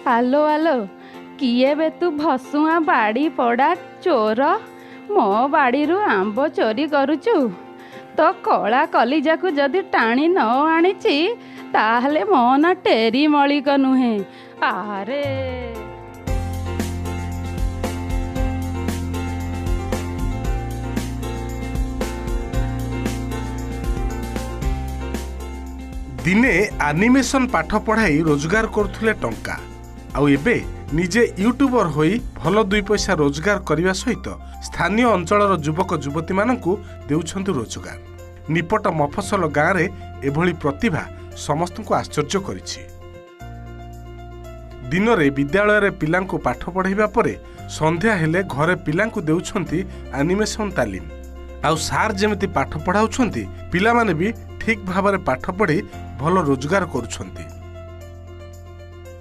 आलो आलो किए बे तू भसुआ बाड़ी पड़ा चोर मो बाड़ी आंब चोरी करुचु तो कला कलिजा को जदि टाणी न आनीची ताहले मो ना टेरी मलिक नुहे। आरे दिने एनिमेशन पाठ पढ़ाई रोजगार करुले टंका आउ एबे निजे यूट्यूबर होई भल दुई पैसा रोजगार करने सहित स्थानीय अंचलर युवक युवती मानकु देउछंतु रोजगार। निपट मफसल गाँव में एभली प्रतिभा समस्त को आश्चर्य करिछि। दिन रे विद्यालय रे पिलांकु पाठ पढ़ाइबा परे संध्या हेले घरे पिलांकु देउछंती एनिमेशन तालीम आउ सार जेमिति पाठ पढ़ाउछंती पिला माने भी ठीक भाव में पाठ पढ़ी भल रोजगार करुछंती।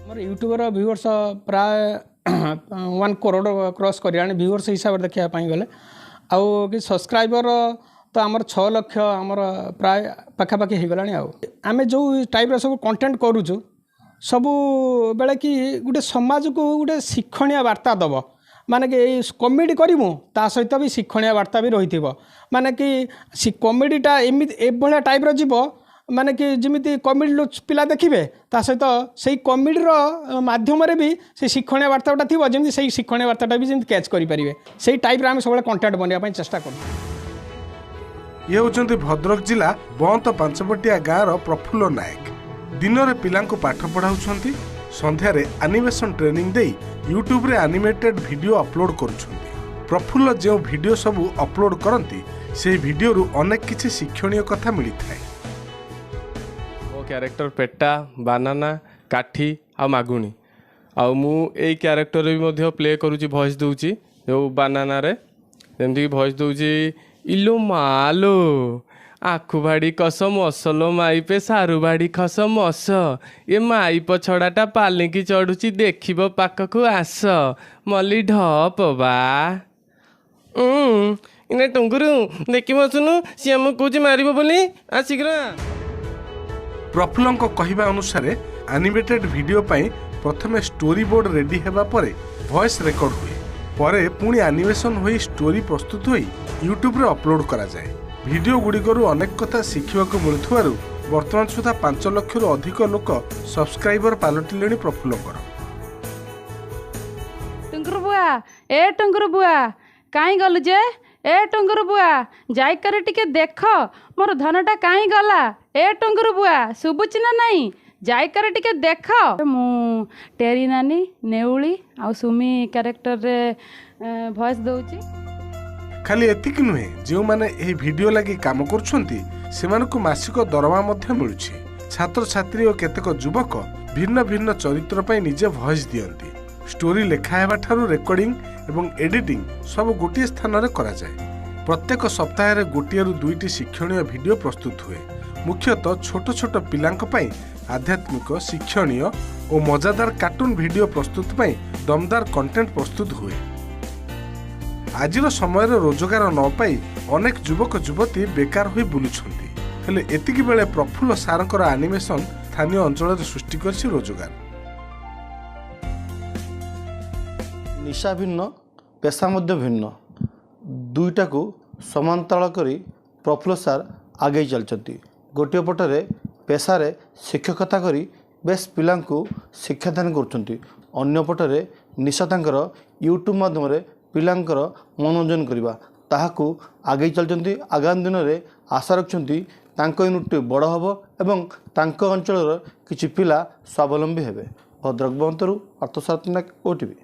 मोर यूट्यूबर व्यूअर्स प्राय 1 करोड़ क्रॉस कर व्यूअर्स हिसाब से देखा गले आउ कि सब्सक्राइबर तो आमर 6 लाख आमर प्राय पाखापाखि हो गला। आम जो टाइप सब कंटेंट करुचु सबु बेले कि गोटे समाज को गोटे शिक्षणीय वार्ता दब माने कि कमेडी करूँ ता सहित भी शिक्षणीय वार्ता भी रही माने कि कमेडीटा एमती एभलिया टाइप्र जीव माने कि जमी कमेडी पिला देखिए ता सहित से कमेडीर मध्यम भी से शिक्षणीय वार्ताटा थी जमी से शिक्षणीय वार्ताटा भी जमी कैच करेंगे से टाइप आम सब कंटेंट बनवाई चेष्टा कर। ये होचंती भद्रक जिला बंत पांचपटिया गाँव प्रफुल्ल नायक। दिन में पिला पाठ पढ़ाऊँच संध्यारे एनिमेशन ट्रेनिंग दे यूट्यूब रे एनिमेटेड वीडियो अपलोड करुछंती। प्रफुल्ल जो वीडियो सब अपलोड करती से वीडियो रु अनेक किछि शिक्षणीय कथा मिली थाए। मो कैरेक्टर पेटा बानाना काठी आ मागुणी आ मु ए कैरेक्टर भी मध्य प्ले करूची वॉइस दूची जो बानाना रे जेमती वॉइस दूची इलो मालो आखु भाड़ी कस मसलो माई पे सारू भाड़ी खस मस ये माई पछड़ाटा पालिकी चढ़ुची देखिब पाखकु आस मली ढप बा इने टुंगुरु देखि बसुनु सी हम कुछ मारिबो बोली आ शीघ्र। प्रफुल्लଙ୍କ कहिबा अनुसार एनिमेटेड वीडियो पई प्रथमे स्टोरी बोर्ड रेडी हेबा परे वॉइस रेकॉर्ड हुए परे पुणी एनिमेशन होई स्टोरी प्रस्तुत होई यूट्यूब रे अपलोड करा जाए। वीडियो गुड़िकरू अनेक कथा शिखिबाकु मिलुथुवारु वर्तमान सुधा 5 लाख रु अधिक लोक सब्सक्राइबर पालटिलेनी प्रफुल्लଙ୍କର। टुंगुरु बुआ ए टुंगुरु बुआ काई गलु जे ए टुंगुरु बुआ जाई करे टिके देख मोर धनटा काई गला ए टुंगुरु बुआ सुबुची ना नहीं जाई करे टिके देख। मु टेरी नानी नेउली आ सुमी कैरेक्टर रे वॉइस दउची। खाली एतिक नुहे जो माने एही वीडियो लगी काम करुछंती सेमानकु मासिक दरमा मध्य मिलुछि। छात्र छात्री और केतेक युवक भिन्न भिन्न चरित्र पई निजे वॉइस दियंती। स्टोरी लेखा हेबा ठारू रेकॉर्डिंग एवं एडिटिंग सब गोटे स्थान रे करा जाए। प्रत्येक सप्ताह रे गोटे रु 2टी शिक्षणीय वीडियो प्रस्तुत हुए। मुख्यतः छोट छोट पिलांक पई आध्यात्मिक शिक्षणीय और मजादार कार्टून वीडियो प्रस्तुत पई दमदार कंटेंट प्रस्तुत हुए। आजिर समय रोजगार न पाई अनेक युवक युवती बेकार होई बुलुछंती हेले एतिकी बेले प्रफुल्ल सारंकर एनिमेशन स्थानीय अंचल सृष्टि करछि रोजगार। निशा भिन्न पेशा मध्य भिन्न दुईटा को समांतराल करी प्रफुल्ल सार आगे चलती। गोटे पटरे पेशारे शिक्षकता करी बेस पिलांकु शिक्षादान करुछंती अन्य पटरे निशा तांकर यूट्यूब माध्यम पिलांकर मनोरंजन करवा ताहाकू आगे चलती। आगामी दिन में आशा रखुंती तांको यूनिट बड़ हम एवं तांको अंचल किछि पिला स्वावलंबी हेबे। भद्रक बंतरु अर्थसार नायक ओटीवी।